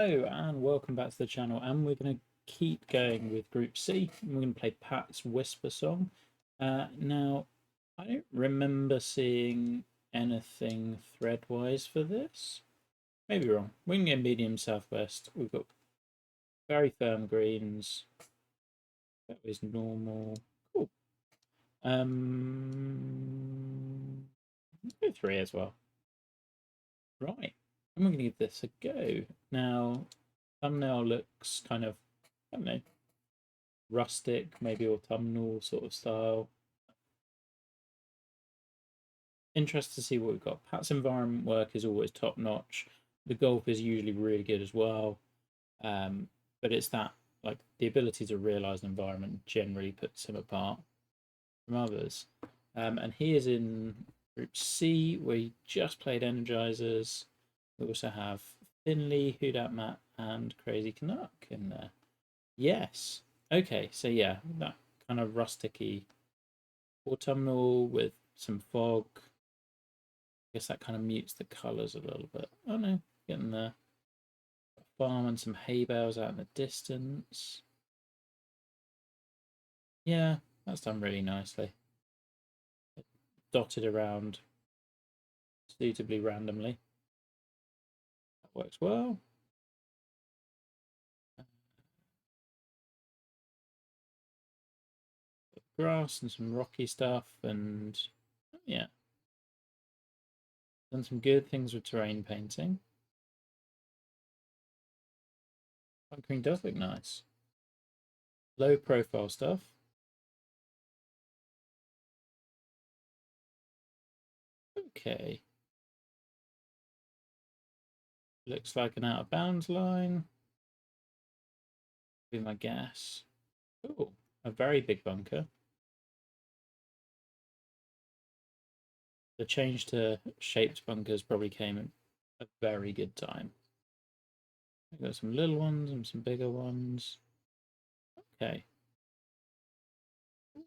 Hello and welcome back to the channel, and we're going to keep going with Group C. We're going to play Pat's Whispersong. Now, I don't remember seeing anything thread-wise for this. Maybe wrong. We can get medium southwest. We've got very firm greens. That was normal. Cool. Go 3 as well. Right. And we're going to give this a go. Now, thumbnail looks kind of, I don't know, rustic, maybe autumnal sort of style. Interested to see what we've got. Pat's environment work is always top notch. The golf is usually really good as well. But it's that, like, the ability to realize an environment generally puts him apart from others. And he is in Group C, where he just played Energizers. We also have Finley, Hoodat Matt, and Crazy Canuck in there. Yes. Okay, so yeah, that kind of rusticy autumnal with some fog. I guess that kind of mutes the colours a little bit. Oh no, getting there. A farm and some hay bales out in the distance. Yeah, that's done really nicely. Dotted around suitably randomly. That works well. Grass and some rocky stuff, and yeah, done some good things with terrain painting. Bunkering does look nice. Low profile stuff. Okay. Looks like an out of bounds line. Be my guess. Oh, a very big bunker. The change to shaped bunkers probably came at a very good time. We've got some little ones and some bigger ones. Okay.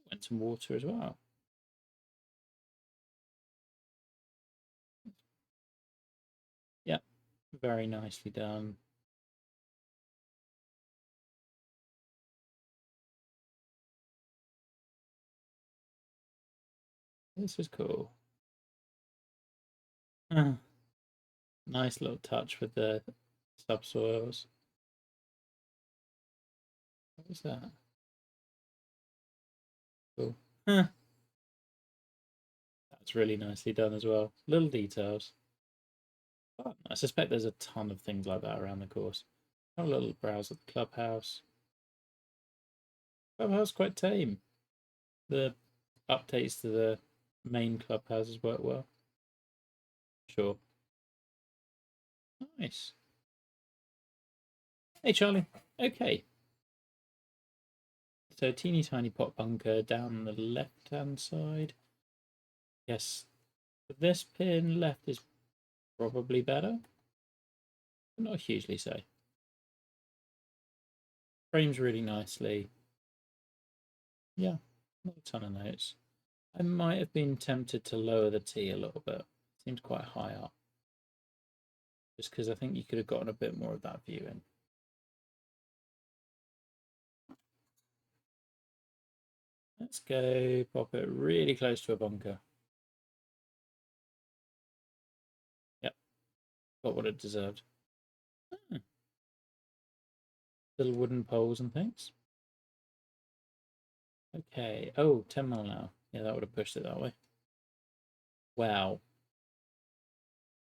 And some water as well. Yep, very nicely done. This is cool. Nice little touch with the subsoils. What was that? Cool. That's really nicely done as well. Little details. But I suspect there's a ton of things like that around the course. Have a little browse at the clubhouse. Clubhouse quite tame. The updates to the main clubhouses work well. Sure. Nice. Hey, Charlie. Okay. So teeny tiny pot bunker down the left-hand side. Yes, this pin left is probably better, but not hugely so. Frames really nicely. Yeah, not a ton of notes. I might have been tempted to lower the tee a little bit. Seems quite high up. Just because I think you could have gotten a bit more of that view in. Let's go pop it really close to a bunker. Yep, got what it deserved. Little wooden poles and things. Okay. Oh, 10 mile an hour. Yeah, that would have pushed it that way. Wow.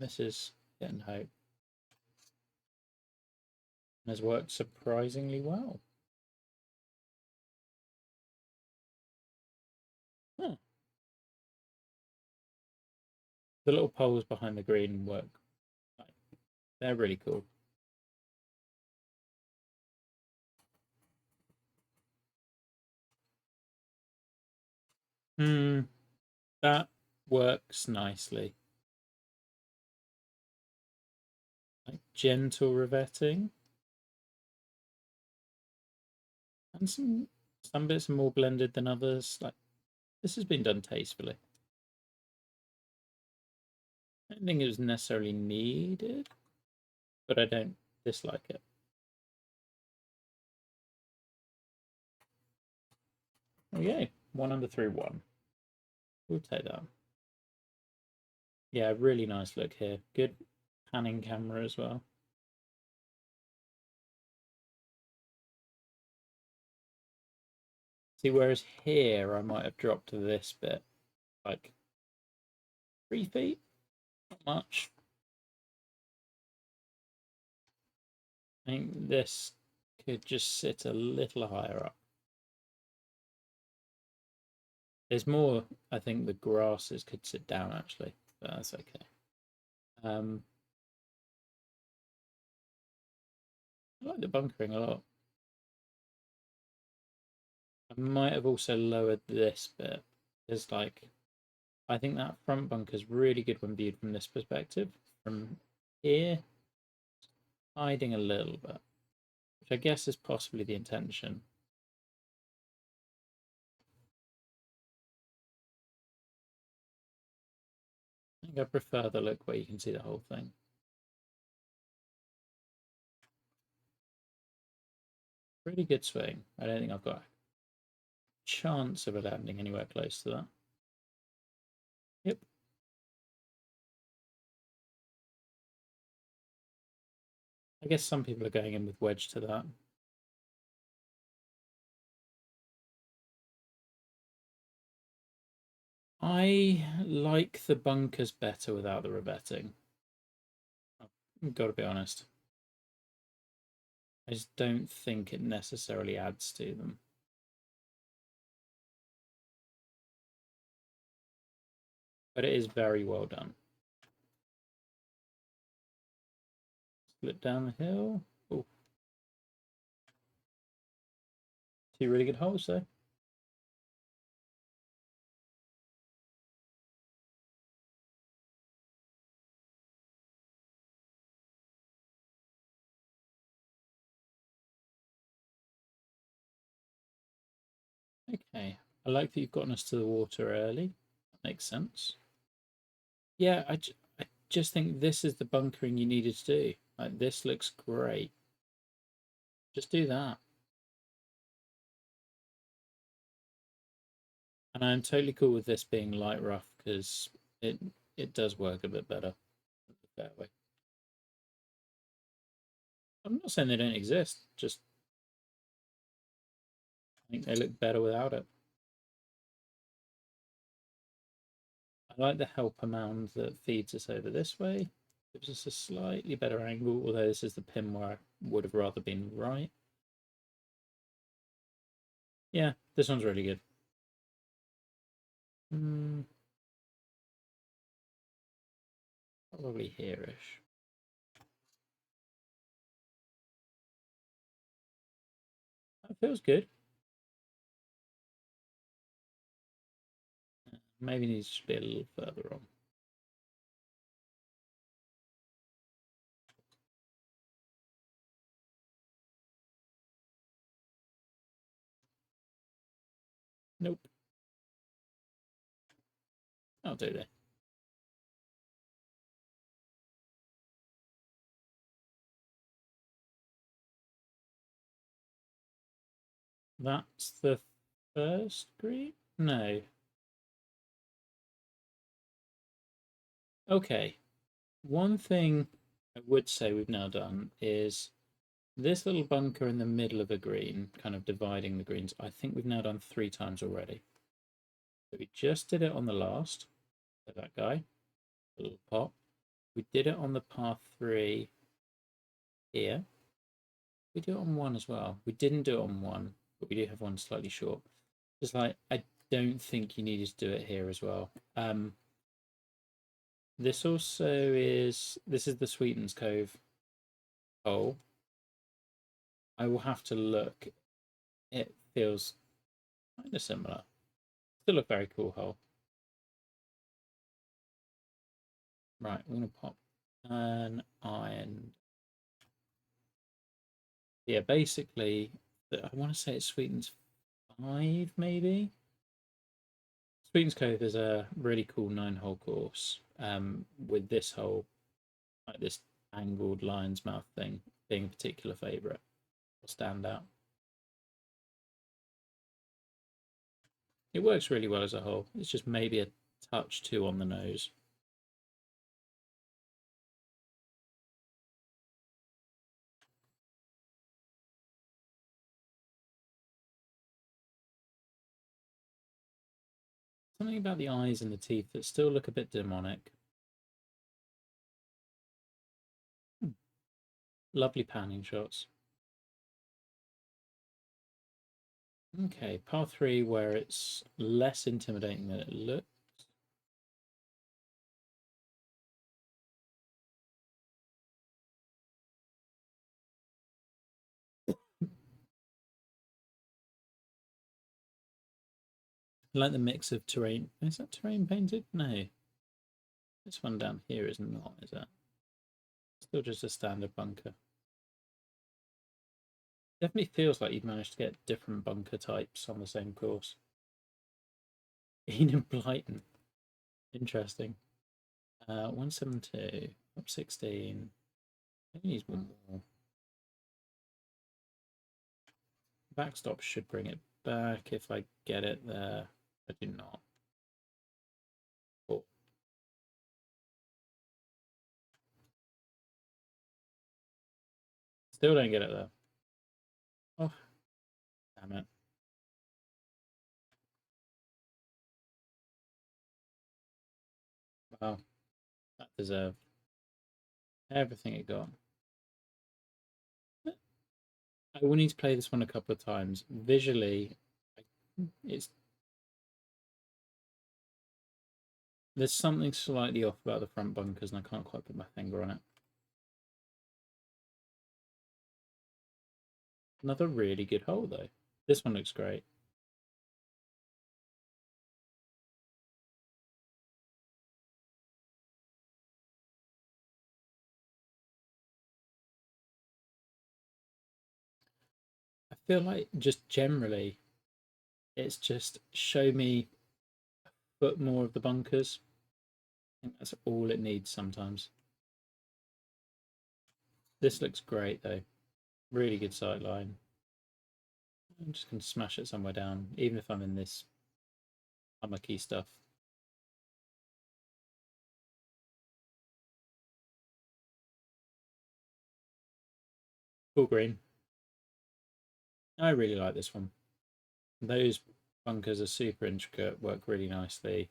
This is getting hope. And has worked surprisingly well. Huh. The little poles behind the green work. They're really cool. That works nicely. Like gentle revetting. And some bits are more blended than others. Like, this has been done tastefully. I don't think it was necessarily needed, but I don't dislike it. Oh yay, 1 under 3 1. We'll take that. Yeah, really nice look here. Good panning camera as well. See, whereas here I might have dropped this bit, like 3 feet, not much. I think this could just sit a little higher up. There's more, I think the grasses could sit down actually, but that's okay. I like the bunkering a lot. I might have also lowered this bit. There's like, I think that front bunker is really good when viewed from this perspective. From here, hiding a little bit, which I guess is possibly the intention. I think I prefer the look where you can see the whole thing. Pretty good swing. I don't think I've got a chance of it landing anywhere close to that. Yep. I guess some people are going in with wedge to that. I like the bunkers better without the revetting. I've got to be honest. I just don't think it necessarily adds to them. But it is very well done. Split down the hill. Oh. 2 really good holes though. Okay. I like that you've gotten us to the water early. That makes sense. Yeah, I just think this is the bunkering you needed to do. Like, this looks great. Just do that. And I'm totally cool with this being light rough because it does work a bit better with the fairway. I'm not saying they don't exist, just I think they look better without it. I like the helper mound that feeds us over this way. Gives us a slightly better angle, although this is the pin where I would have rather been right. Yeah, this one's really good. Probably here-ish. That feels good. Maybe needs to be a little further on. Nope. I'll do that. That's the first green? No. Okay. One thing I would say we've now done is this little bunker in the middle of a green, kind of dividing the greens, I think we've now done 3 times already. So we just did it on the last, so that guy, a little pop. We did it on the par 3 here. We do it on 1 as well. We didn't do it on 1, but we do have one slightly short. Just like, I don't think you needed to do it here as well. This also is, this is the Sweetens Cove hole. I will have to look. It feels kind of similar. Still a very cool hole. Right, we're going to pop an iron. Yeah, basically, I want to say it's Sweetens 5, maybe? Sweetens Cove is a really cool 9-hole course with this hole, like this angled lion's mouth thing. being a particular favourite or standout. It works really well as a whole. It's just maybe a touch too on the nose. Something about the eyes and the teeth that still look a bit demonic. Lovely panning shots. Okay, par 3 where it's less intimidating than it looks. I like the mix of terrain. Is that terrain painted? No. This one down here is not, is it? Still just a standard bunker. Definitely feels like you've managed to get different bunker types on the same course. Ian Blyton. Interesting. 172. Up 16. I think needs one more. Backstop should bring it back if I get it there. I do not. Oh. Still don't get it there. Oh, damn it. Wow. That deserved everything it got. I will need to play this one a couple of times. Visually, it's there's something slightly off about the front bunkers, and I can't quite put my finger on it. Another really good hole, though. This one looks great. I feel like just generally, it's just show me a foot more of the bunkers. I think that's all it needs sometimes. This looks great, though. Really good sight line. I'm just going to smash it somewhere down, even if I'm in this hummocky stuff. Full green. I really like this one. Those bunkers are super intricate, work really nicely.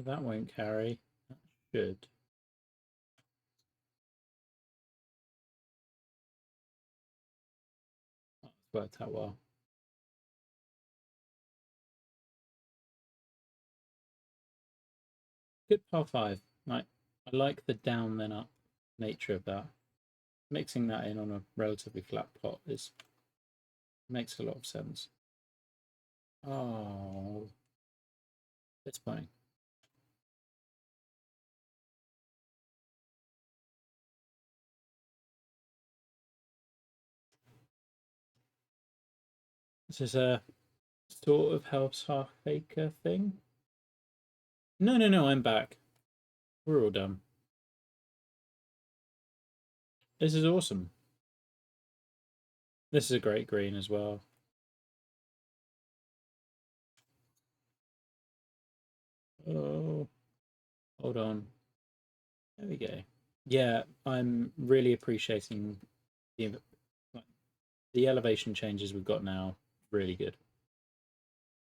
That won't carry. That should. That's worked out well. Good par 5. Right. I like the down then up nature of that. Mixing that in on a relatively flat plot is makes a lot of sense. Oh, disappointing. This is a sort of helps half faker thing. No, no, no, I'm back. We're all done. This is awesome. This is a great green as well. Oh, hold on. There we go. Yeah, I'm really appreciating the the elevation changes we've got now. Really good.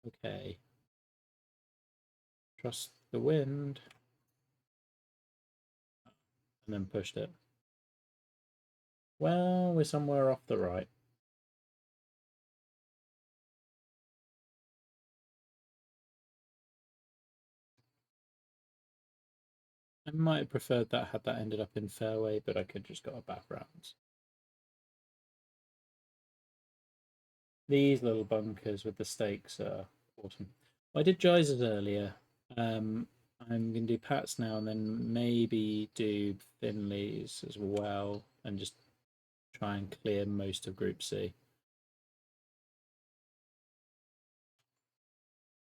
Okay. Trust the wind. And then pushed it. Well, we're somewhere off the right. I might have preferred that had that ended up in fairway, but I could just got a back rounds. These little bunkers with the stakes are awesome. I did Geysers earlier. I'm going to do Pats now and then maybe do Finley's as well and just try and clear most of Group C.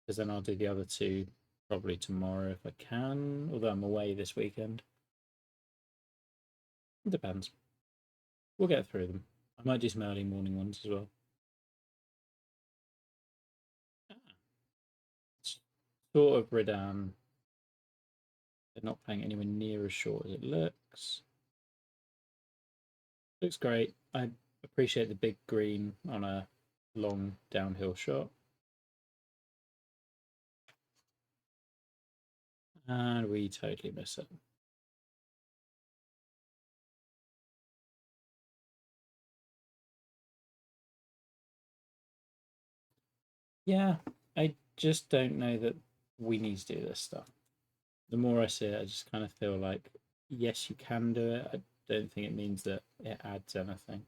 Because then I'll do the other two probably tomorrow if I can, although I'm away this weekend. It depends. We'll get through them. I might do some early morning ones as well. It's sort of Redan. They're not playing anywhere near as short as it looks. Looks great. I appreciate the big green on a long downhill shot. And we totally miss it. Yeah, I just don't know that we need to do this stuff. The more I see it, I just kind of feel like, yes, you can do it. I don't think it means that it adds anything.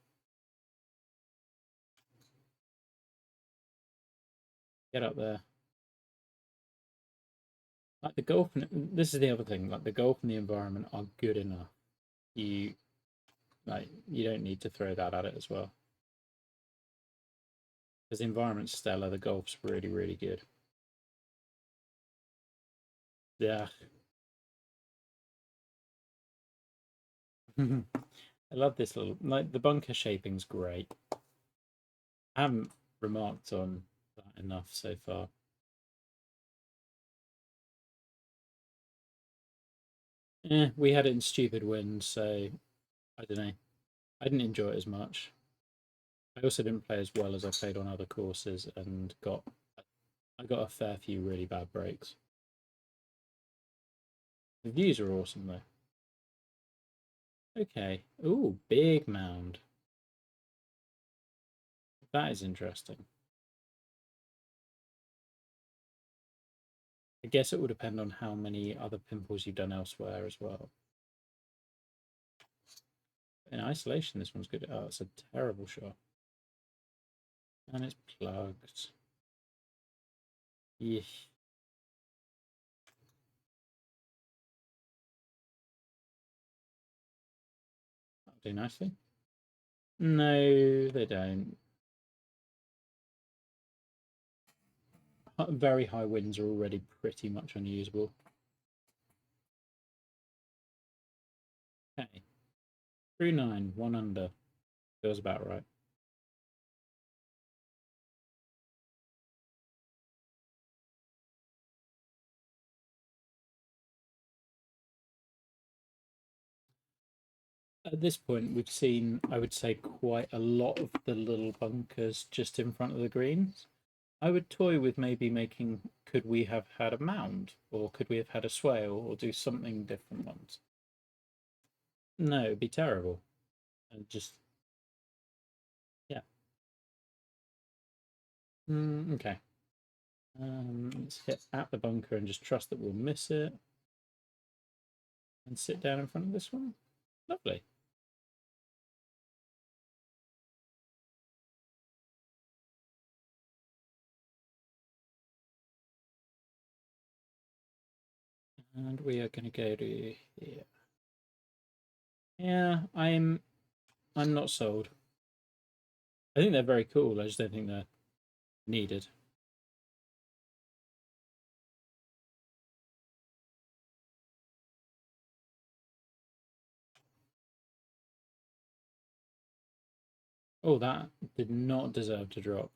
Get up there. Like the golf, this is the other thing. Like the golf and the environment are good enough. You you don't need to throw that at it as well. Because the environment's stellar, the golf's really, really good. Yeah. I love this little, like the bunker shaping's great. I haven't remarked on that enough so far. We had it in stupid wind, so I don't know. I didn't enjoy it as much. I also didn't play as well as I played on other courses, and I got a fair few really bad breaks. The views are awesome though. Okay. Ooh, big mound. That is interesting. I guess it will depend on how many other pimples you've done elsewhere as well. In isolation, this one's good. Oh, it's a terrible shot. And it's plugged. Yeah. That'll do nicely. No, they don't. Very high winds are already pretty much unusable. Okay. 3-9, 1 under. Feels about right. At this point, we've seen, I would say, quite a lot of the little bunkers just in front of the greens. I would toy with maybe making, could we have had a mound? Or could we have had a swale? Or do something different ones? No, it'd be terrible. And just, yeah. Okay. Let's hit at the bunker and just trust that we'll miss it. And sit down in front of this one. Lovely. And we are going to go to here. Yeah, I'm not sold. I think they're very cool. I just don't think they're needed. Oh, that did not deserve to drop.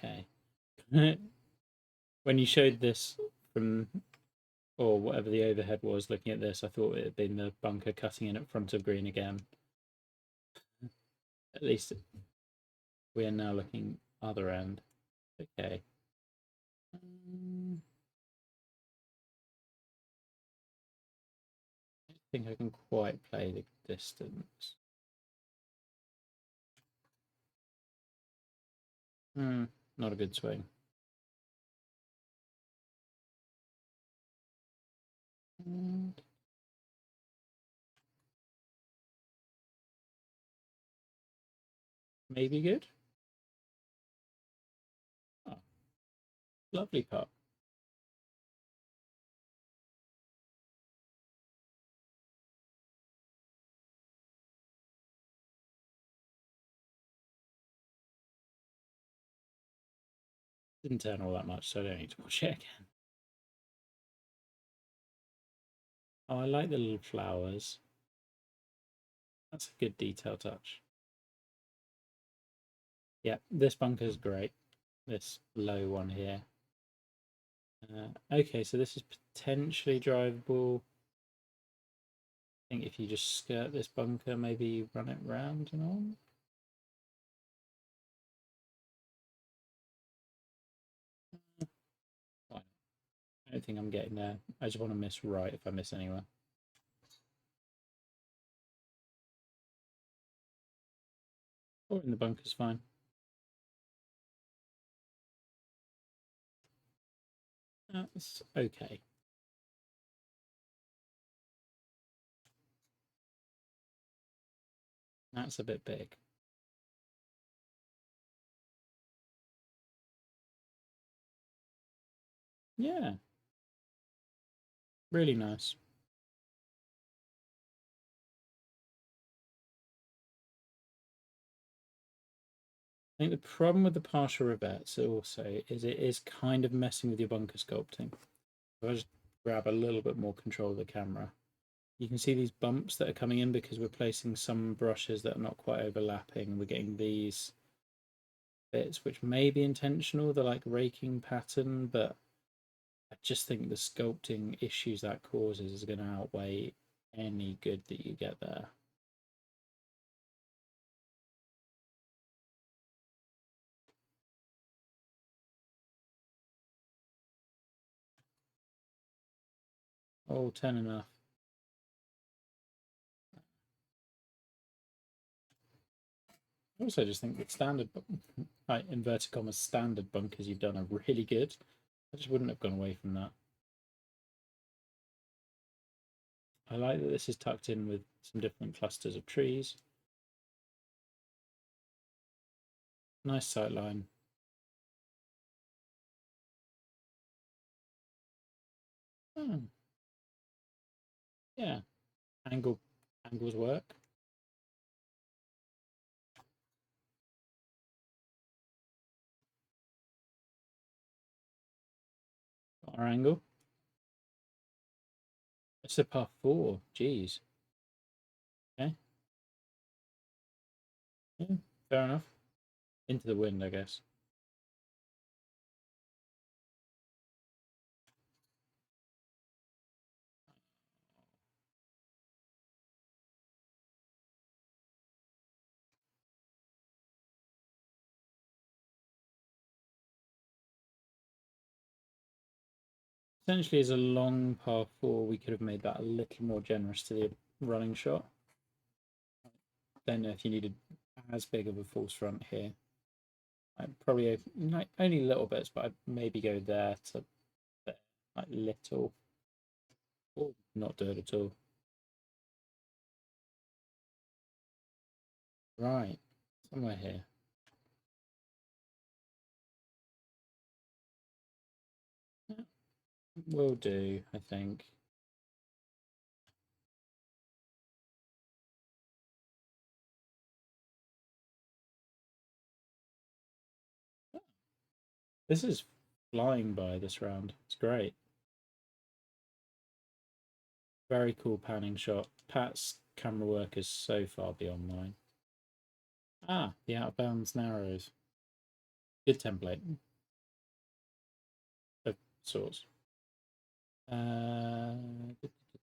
Okay. When you showed this from, or whatever the overhead was, looking at this, I thought it had been the bunker cutting in at front of green again. At least we are now looking other end. Okay. I don't think I can quite play the distance. Not a good swing. maybe good. Oh, lovely pup. Didn't turn all that much, so I don't need to watch it again. Oh, I like the little flowers. That's a good detail touch. Yeah, this bunker's great. This low one here. Okay, so this is potentially drivable. I think if you just skirt this bunker, maybe run it round and on. Fine. I don't think I'm getting there. I just want to miss right if I miss anywhere. Or in the bunker's fine. That's okay. That's a bit big. Yeah, really nice. I think the problem with the partial revettes also is it is kind of messing with your bunker sculpting. If I just grab a little bit more control of the camera, you can see these bumps that are coming in because we're placing some brushes that are not quite overlapping. We're getting these bits which may be intentional, the like raking pattern, but I just think the sculpting issues that causes is going to outweigh any good that you get there. Oh, 10 enough. I also just think that standard, like inverted commas, standard bunkers you've done are really good. I just wouldn't have gone away from that. I like that this is tucked in with some different clusters of trees. Nice sight line. Oh, yeah, angles work. Got our angle. It's a par four. Jeez. Okay. Yeah, fair enough. Into the wind, I guess. Essentially, as a long par four, we could have made that a little more generous to the running shot. Don't know if you needed as big of a false front here. I'd probably like only little bits, but I'd maybe go there to there, like little, or not do it at all. Right, somewhere here. Yeah, will do, I think. This is flying by this round. It's great. Very cool panning shot. Pat's camera work is so far beyond mine. Ah, the out of bounds narrows. Good template of sorts. Uh,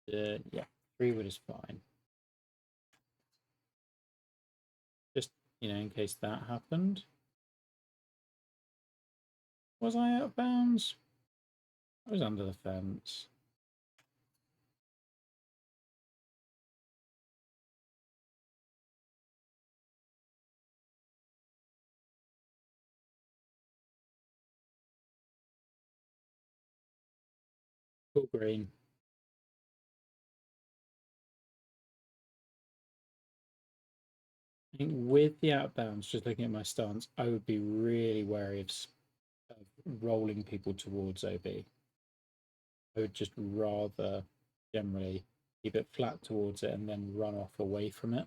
yeah, 3 wood is fine. Just, in case that happened. Was I out of bounds? I was under the fence. Full green. think with the out of bounds, just looking at my stance, I would be really wary of rolling people towards OB. I would just rather generally keep it flat towards it and then run off away from it.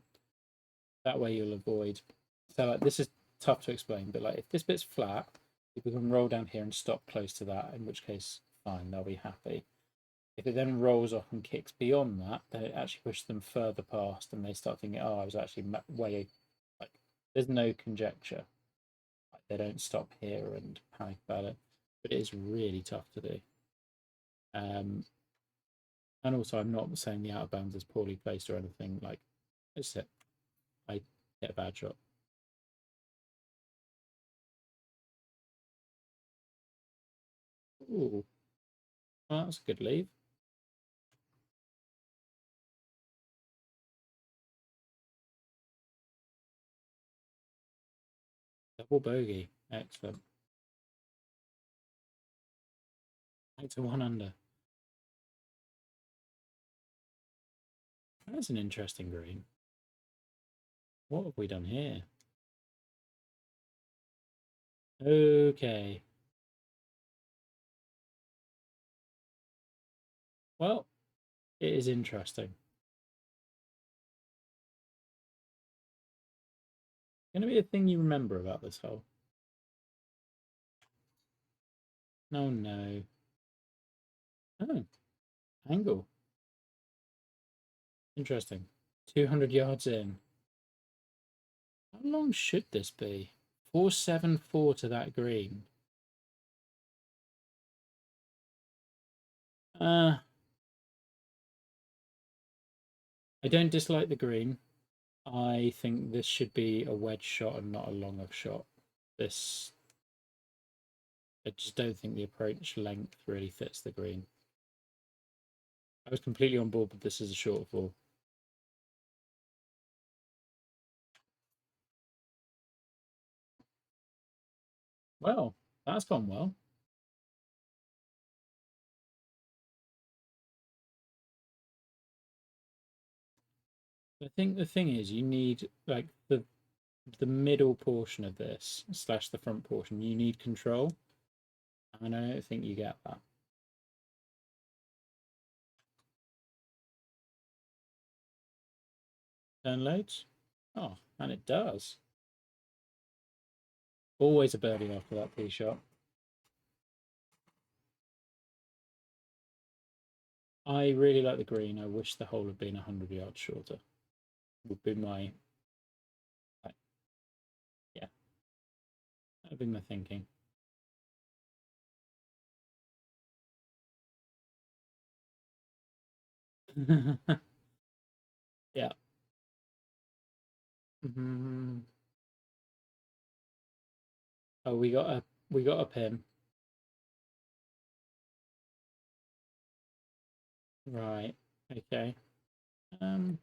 That way you'll avoid. So like this is tough to explain, but like if this bit's flat, people can roll down here and stop close to that, in which case fine, they'll be happy. If it then rolls off and kicks beyond that, then it actually pushes them further past and they start thinking, oh, I was actually way, like, there's no conjecture. Like, they don't stop here and panic about it. But it is really tough to do. And also, I'm not saying the out of bounds is poorly placed or anything. Like, it's it. I hit a bad shot. Ooh, well, that's a good leave. Double bogey. Excellent. Back to one under. That's an interesting green. What have we done here? Okay. Well, it is interesting. Going to be a thing you remember about this hole. No, no. Oh, angle. Interesting. 200 yards in. How long should this be? 474 to that green. I don't dislike the green. I think this should be a wedge shot and not a longer shot. This, I just don't think the approach length really fits the green. I was completely on board with this as a shortfall. Well, that's gone well. I think the thing is, you need like the middle portion of this slash the front portion. You need control, and I don't think you get that. Turn loads. Oh, and it does. Always a birdie after that tee shot. I really like the green. I wish the hole had been 100 yards shorter. Would be my, yeah, that would be my thinking. Yeah. Oh, we got a pin. Right. Okay. Um.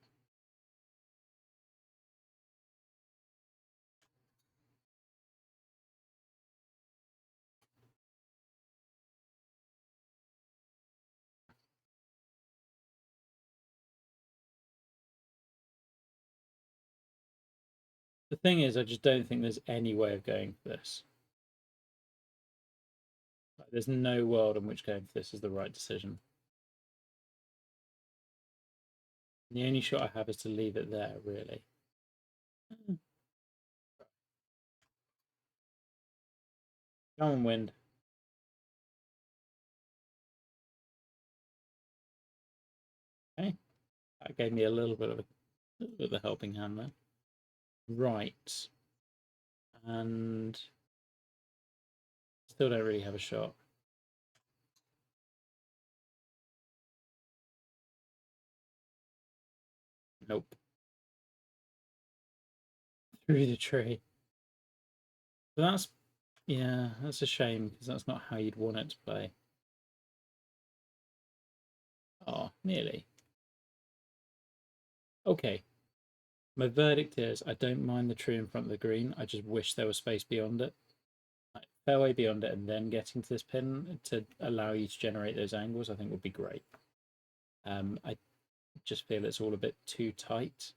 The thing is, I just don't think there's any way of going for this. Like, there's no world in which going for this is the right decision. The only shot I have is to leave it there, really. Come on, wind. Okay. That gave me a little bit of a helping hand there. Right. And still don't really have a shot. Nope. Through the tree. So that's, yeah, that's a shame because that's not how you'd want it to play. Oh, nearly. Okay. My verdict is I don't mind the tree in front of the green. I just wish there was space beyond it. Like, fairway beyond it and then getting to this pin to allow you to generate those angles, I think would be great. I just feel it's all a bit too tight.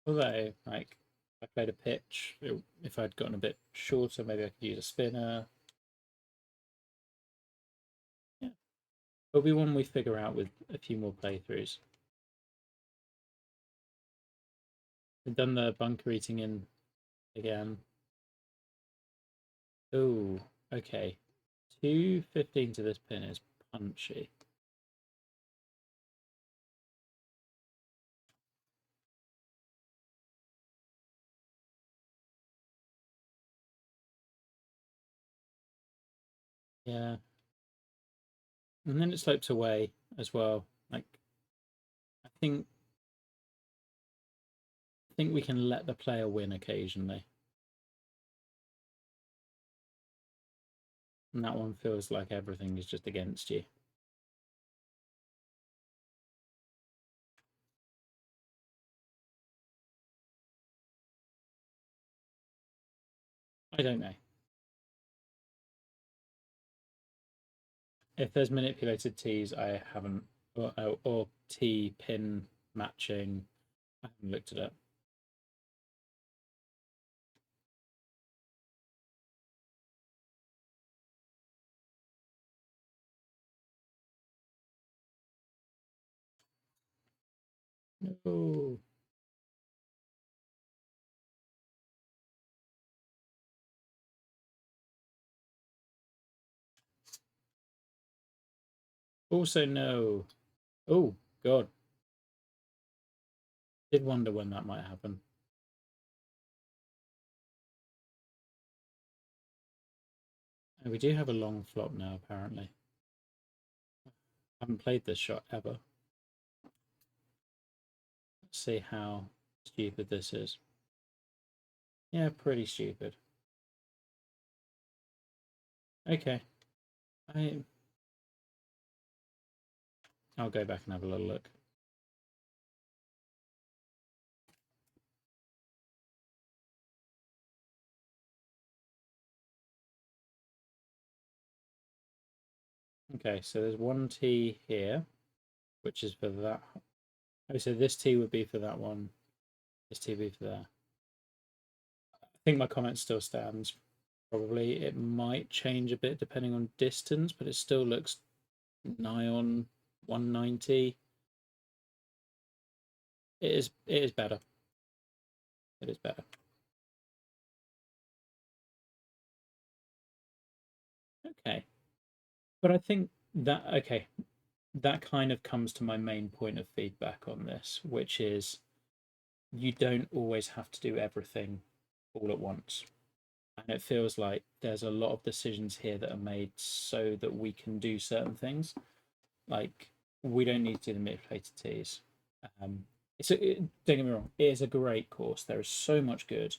Although, like, if I played a pitch, if I'd gotten a bit shorter, maybe I could use a spinner. Yeah, it'll be one we figure out with a few more playthroughs. We've done the bunker eating in again. Oh, okay. 215 to this pin is punchy. Yeah. And then it slopes away as well. Like, I think we can let the player win occasionally. And that one feels like everything is just against you. I don't know. If there's manipulated T's, I haven't, or T pin matching, I haven't looked it up. No. Also, no. Oh, God. Did wonder when that might happen. And we do have a long flop now, apparently. I haven't played this shot ever. Let's see how stupid this is. Yeah, pretty stupid. Okay. I'll go back and have a little look. Okay, so there's one T here, which is for that. Oh, so this T would be for that one. This T would be for there. I think my comment still stands. Probably it might change a bit depending on distance, but it still looks nigh on 190. It is. It is better. It is better. Okay, but I think that okay, that kind of comes to my main point of feedback on this, which is you don't always have to do everything all at once. And it feels like there's a lot of decisions here that are made so that we can do certain things. Like, we don't need to do the manipulated teas. Don't get me wrong, it is a great course. There is so much good.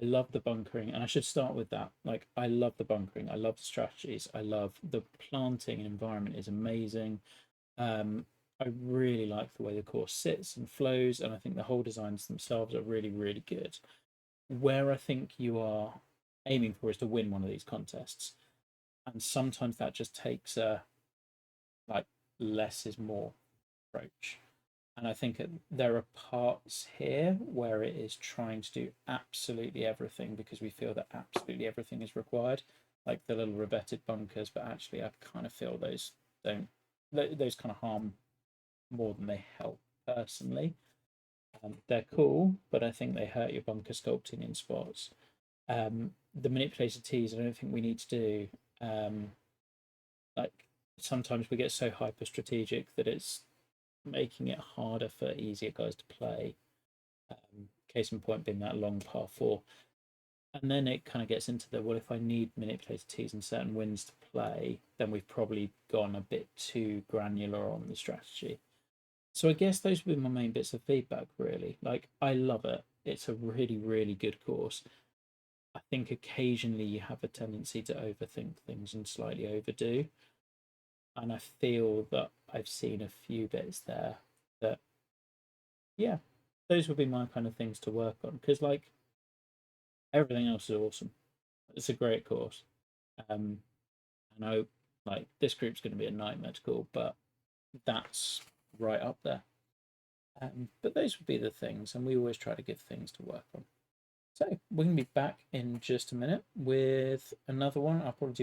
I love the bunkering, and I should start with that. Like, I love the bunkering. I love the strategies. I love the planting and environment is amazing. I really like the way the course sits and flows, and I think the whole designs themselves are really, really good. Where I think you are aiming for is to win one of these contests, and sometimes that just takes a like less is more approach. And I think there are parts here where it is trying to do absolutely everything because we feel that absolutely everything is required, like the little revetted bunkers. But actually, I kind of feel don't those kind of harm more than they help personally. They're cool, but I think they hurt your bunker sculpting in spots. The manipulated teas, I don't think we need to do. Like sometimes we get so hyper strategic that it's making it harder for easier guys to play. Case in point being that long par four. And then it kind of gets into the well, if I need manipulated teas and certain wins to play, then we've probably gone a bit too granular on the strategy. So I guess those would be my main bits of feedback, really. Like, I love it. It's a really, really good course. I think occasionally you have a tendency to overthink things and slightly overdo. And I feel that I've seen a few bits there that, yeah, those would be my kind of things to work on. Because, like, everything else is awesome. It's a great course. Um, I know, like, this group's going to be a nightmare to call, but that's right up there. But those would be the things, and we always try to give things to work on. So we're going to be back in just a minute with another one. I'll probably do